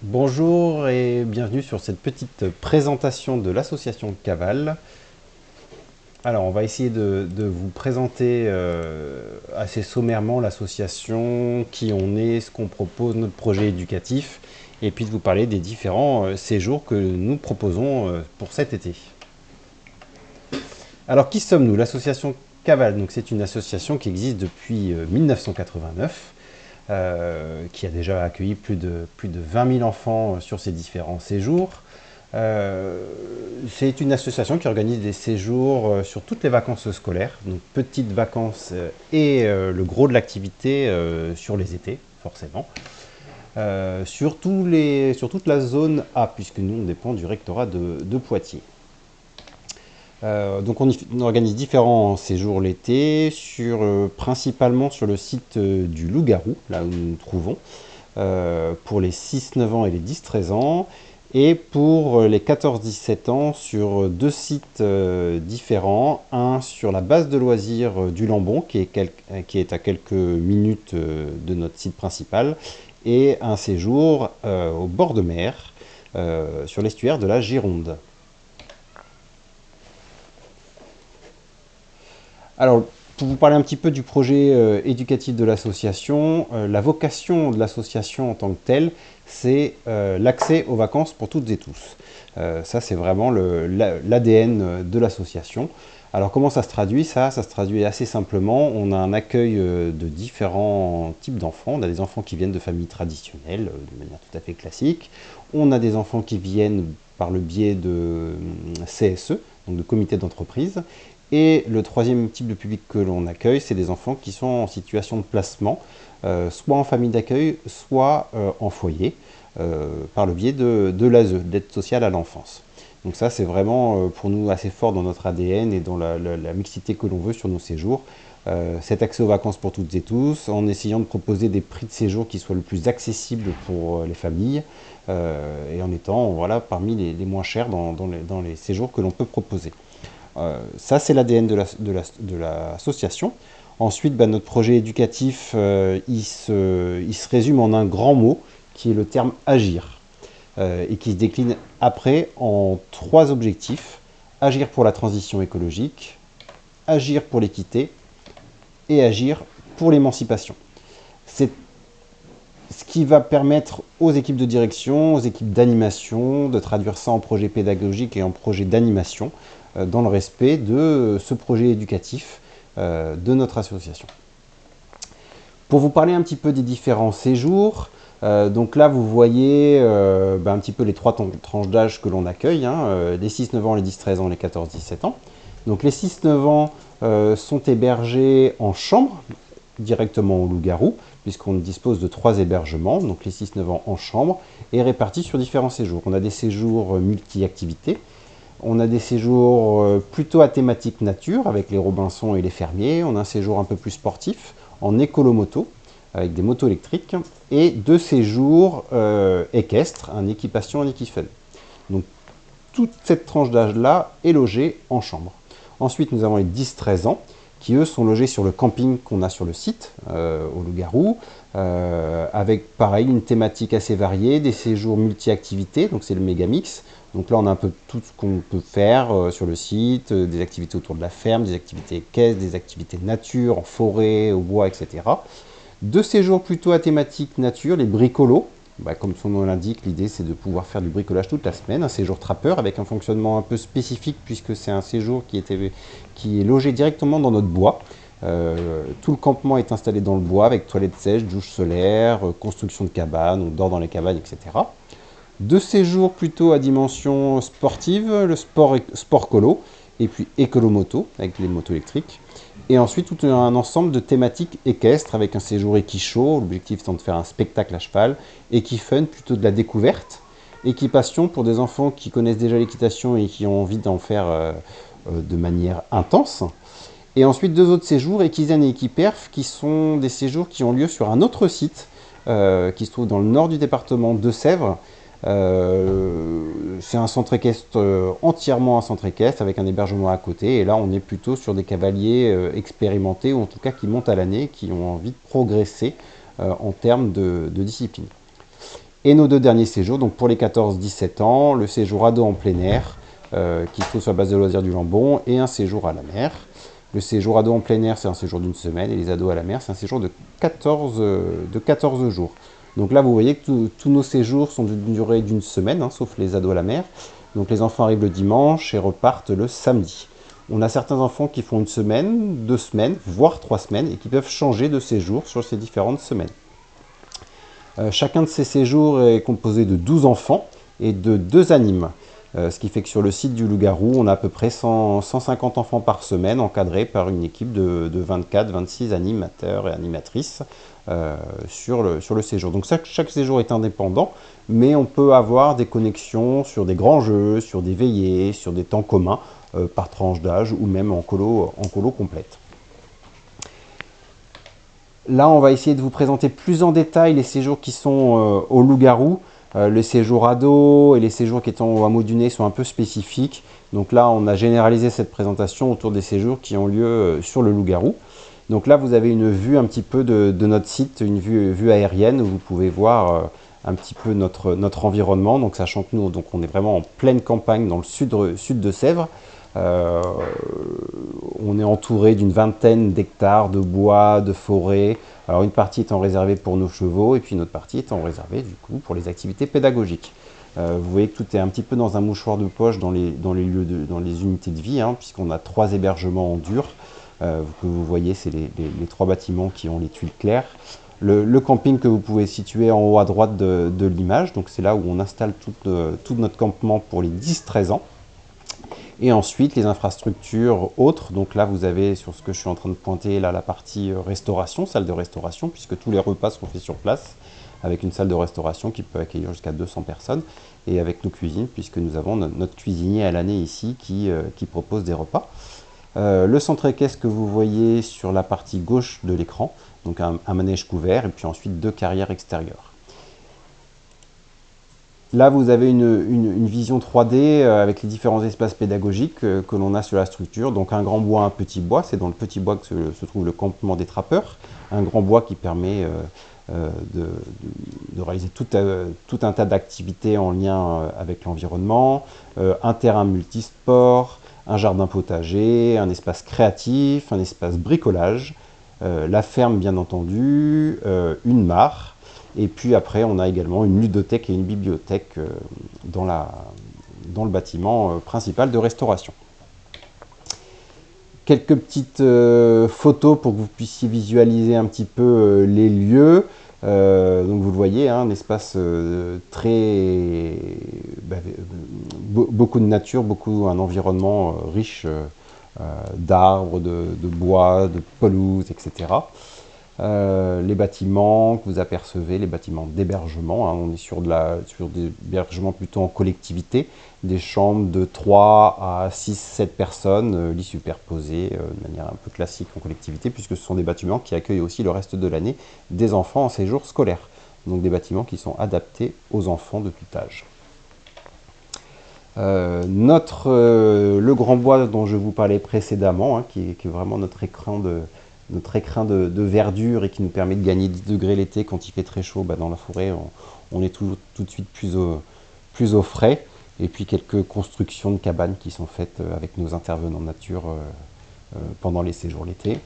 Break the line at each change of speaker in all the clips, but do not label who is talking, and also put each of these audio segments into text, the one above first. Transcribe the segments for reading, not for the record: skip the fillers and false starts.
Bonjour et bienvenue sur cette petite présentation de l'association Caval. Alors, on va essayer de vous présenter assez sommairement l'association, qui on est, ce qu'on propose, notre projet éducatif, et puis de vous parler des différents séjours que nous proposons pour cet été. Alors, qui sommes-nous? L'association Caval, donc c'est une association qui existe depuis 1989, qui a déjà accueilli plus de 20 000 enfants sur ces différents séjours. Euh, c'est une association qui organise des séjours sur toutes les vacances scolaires, donc petites vacances et le gros de l'activité sur les étés, forcément. Sur toute la zone A, puisque nous on dépend du rectorat de Poitiers. Donc on organise différents séjours l'été, principalement sur le site du Loup-Garou, là où nous nous trouvons, pour les 6-9 ans et les 10-13 ans, et pour les 14-17 ans sur deux sites différents, un sur la base de loisirs du Lambon, qui est à quelques minutes de notre site principal, et un séjour au bord de mer, sur l'estuaire de la Gironde. Alors, pour vous parler un petit peu du projet éducatif de l'association, la vocation de l'association en tant que telle, c'est l'accès aux vacances pour toutes et tous. Ça, c'est vraiment l'ADN de l'association. Alors, comment ça se traduit? Ça se traduit assez simplement. On a un accueil de différents types d'enfants. On a des enfants qui viennent de familles traditionnelles, de manière tout à fait classique. On a des enfants qui viennent par le biais de CSE, donc de comités d'entreprise. Et le troisième type de public que l'on accueille, c'est des enfants qui sont en situation de placement, soit en famille d'accueil, soit en foyer, par le biais de l'ASE, d'aide sociale à l'enfance. Donc ça, c'est vraiment pour nous assez fort dans notre ADN et dans la mixité que l'on veut sur nos séjours. Cet accès aux vacances pour toutes et tous, en essayant de proposer des prix de séjour qui soient le plus accessibles pour les familles, et en étant voilà, parmi les moins chers dans les séjours que l'on peut proposer. Ça, c'est l'ADN de l'association. Ensuite, bah, notre projet éducatif, il se résume en un grand mot, qui est le terme agir, et qui se décline après en trois objectifs. Agir pour la transition écologique, agir pour l'équité et agir pour l'émancipation. C'est ce qui va permettre aux équipes de direction, aux équipes d'animation, de traduire ça en projet pédagogique et en projet d'animation, dans le respect de ce projet éducatif de notre association. Pour vous parler un petit peu des différents séjours, donc là vous voyez un petit peu les trois tranches d'âge que l'on accueille, les 6-9 ans, les 10-13 ans, les 14-17 ans. Donc les 6-9 ans sont hébergés en chambre, directement au Loup-Garou, puisqu'on dispose de 3 hébergements, donc les 6-9 ans en chambre, et répartis sur différents séjours. On a des séjours multi-activités, on a des séjours plutôt à thématique nature, avec les Robinson et les fermiers, on a un séjour un peu plus sportif, en écolomoto, avec des motos électriques, et 2 séjours équestres, un équipation, un équifun. Donc toute cette tranche d'âge-là est logée en chambre. Ensuite, nous avons les 10-13 ans, qui eux sont logés sur le camping qu'on a sur le site, au Loup-Garou, avec pareil une thématique assez variée, des séjours multi-activités, donc c'est le méga mix. Donc là on a un peu tout ce qu'on peut faire sur le site, des activités autour de la ferme, des activités équestres, des activités nature, en forêt, au bois, etc. Deux séjours plutôt à thématique nature, les bricolos. Bah, comme son nom l'indique, l'idée c'est de pouvoir faire du bricolage toute la semaine, un séjour trappeur avec un fonctionnement un peu spécifique puisque c'est un séjour qui est logé directement dans notre bois. Tout le campement est installé dans le bois avec toilettes sèches, douche solaire, construction de cabanes, on dort dans les cabanes, etc. Deux séjours plutôt à dimension sportive, le sport colo et puis écolomoto avec les motos électriques. Et ensuite tout un ensemble de thématiques équestres avec un séjour équichaud, l'objectif étant de faire un spectacle à cheval, équifun plutôt de la découverte, équipation pour des enfants qui connaissent déjà l'équitation et qui ont envie d'en faire de manière intense. Et ensuite deux autres séjours, Equizène et Equiperf, qui sont des séjours qui ont lieu sur un autre site, qui se trouve dans le nord du département de Sèvres. C'est un centre équestre, entièrement un centre équestre, avec un hébergement à côté. Et là, on est plutôt sur des cavaliers expérimentés, ou en tout cas qui montent à l'année, qui ont envie de progresser en termes de discipline. Et nos deux derniers séjours, donc pour les 14-17 ans, le séjour ado en plein air, qui se trouve sur la base de loisirs du Jambon, et un séjour à la mer. Le séjour ado en plein air, c'est un séjour d'une semaine, et les ados à la mer, c'est un séjour de 14 jours. Donc là, vous voyez que tous nos séjours sont d'une durée d'une semaine, hein, sauf les ados à la mer. Donc les enfants arrivent le dimanche et repartent le samedi. On a certains enfants qui font une semaine, 2 semaines, voire 3 semaines, et qui peuvent changer de séjour sur ces différentes semaines. Chacun de ces séjours est composé de 12 enfants et de 2 animes. Ce qui fait que sur le site du Loup-Garou, on a à peu près 150 enfants par semaine, encadrés par une équipe de 24-26 animateurs et animatrices sur le séjour. Donc chaque séjour est indépendant, mais on peut avoir des connexions sur des grands jeux, sur des veillées, sur des temps communs, par tranche d'âge ou même en colo complète. Là, on va essayer de vous présenter plus en détail les séjours qui sont au Loup-Garou. Les séjours ados et les séjours qui sont au hameau du Nez sont un peu spécifiques. Donc là, on a généralisé cette présentation autour des séjours qui ont lieu sur le Loup-Garou. Donc là, vous avez une vue un petit peu de notre site, une vue aérienne où vous pouvez voir un petit peu notre environnement. Donc sachant que nous, on est vraiment en pleine campagne dans le sud de Sèvres. On est entouré d'une vingtaine d'hectares de bois, de forêts. Alors une partie étant réservée pour nos chevaux et puis une autre partie étant réservée du coup pour les activités pédagogiques. Vous voyez que tout est un petit peu dans un mouchoir de poche dans les unités de vie, hein, puisqu'on a 3 hébergements en dur. Que vous voyez, c'est les 3 bâtiments qui ont les tuiles claires. Le camping que vous pouvez situer en haut à droite de l'image, donc c'est là où on installe tout notre campement pour les 10-13 ans. Et ensuite, les infrastructures autres. Donc là, vous avez sur ce que je suis en train de pointer, là, la partie restauration, salle de restauration, puisque tous les repas sont faits sur place, avec une salle de restauration qui peut accueillir jusqu'à 200 personnes, et avec nos cuisines, puisque nous avons notre cuisinier à l'année ici qui propose des repas. Le centre équestre que vous voyez sur la partie gauche de l'écran, donc un manège couvert, et puis ensuite 2 carrières extérieures. Là, vous avez une vision 3D avec les différents espaces pédagogiques que l'on a sur la structure. Donc un grand bois, un petit bois, c'est dans le petit bois que se trouve le campement des trappeurs. Un grand bois qui permet de réaliser tout un tas d'activités en lien avec l'environnement, un terrain multisport, un jardin potager, un espace créatif, un espace bricolage, la ferme bien entendu, une mare. Et puis après, on a également une ludothèque et une bibliothèque dans le bâtiment principal de restauration. Quelques petites photos pour que vous puissiez visualiser un petit peu les lieux. Donc vous le voyez, hein, un espace beaucoup de nature, un environnement riche d'arbres, de bois, de pelouses, etc. Les bâtiments que vous apercevez, les bâtiments d'hébergement, hein, on est sur des hébergements plutôt en collectivité, des chambres de 3 à 6-7 personnes, lits superposés, de manière un peu classique en collectivité, puisque ce sont des bâtiments qui accueillent aussi le reste de l'année des enfants en séjour scolaire. Donc des bâtiments qui sont adaptés aux enfants de tout âge. Le grand bois dont je vous parlais précédemment, hein, qui est vraiment notre écrin de verdure et qui nous permet de gagner 10 degrés l'été quand il fait très chaud, dans la forêt, on est tout de suite plus au frais. Et puis quelques constructions de cabanes qui sont faites avec nos intervenants nature pendant les séjours l'été.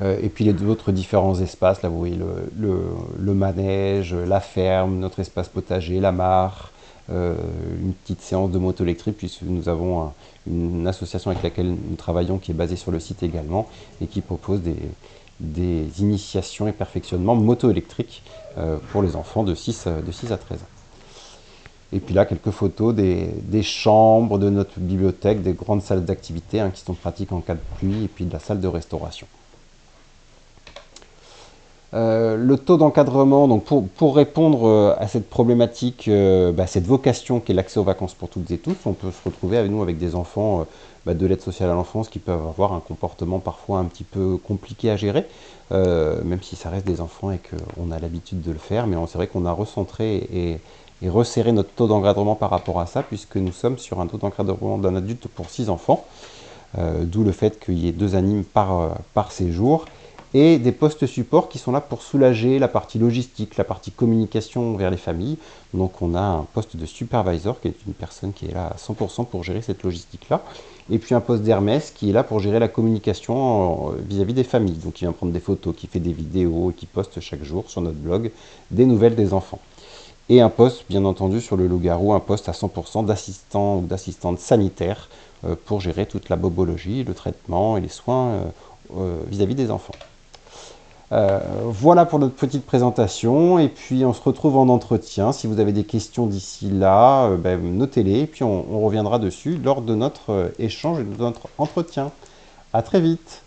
Et puis les autres différents espaces, là vous voyez le manège, la ferme, notre espace potager, la mare, une petite séance de moto électrique, puisque nous avons une association avec laquelle nous travaillons qui est basée sur le site également et qui propose des initiations et perfectionnements moto électriques pour les enfants de 6 à 13 ans. Et puis là, quelques photos des chambres de notre bibliothèque, des grandes salles d'activité qui sont pratiques en cas de pluie, et puis de la salle de restauration. Le taux d'encadrement, donc pour répondre à cette problématique, cette vocation qui est l'accès aux vacances pour toutes et tous, on peut se retrouver avec nous avec des enfants de l'aide sociale à l'enfance qui peuvent avoir un comportement parfois un petit peu compliqué à gérer, même si ça reste des enfants et qu'on a l'habitude de le faire, mais c'est vrai qu'on a recentré et resserré notre taux d'encadrement par rapport à ça, puisque nous sommes sur un taux d'encadrement d'un adulte pour 6 enfants, d'où le fait qu'il y ait 2 animes par séjour. et des postes support qui sont là pour soulager la partie logistique, la partie communication vers les familles. Donc on a un poste de supervisor qui est une personne qui est là à 100% pour gérer cette logistique-là. Et puis un poste d'Hermès qui est là pour gérer la communication vis-à-vis des familles. Donc il vient prendre des photos, qui fait des vidéos et qui poste chaque jour sur notre blog des nouvelles des enfants. Et un poste, bien entendu, sur le loup-garou, un poste à 100% d'assistant ou d'assistante sanitaire pour gérer toute la bobologie, le traitement et les soins vis-à-vis des enfants. Voilà pour notre petite présentation, et puis on se retrouve en entretien. Si vous avez des questions d'ici là, notez-les, et puis on reviendra dessus lors de notre échange et de notre entretien. À très vite!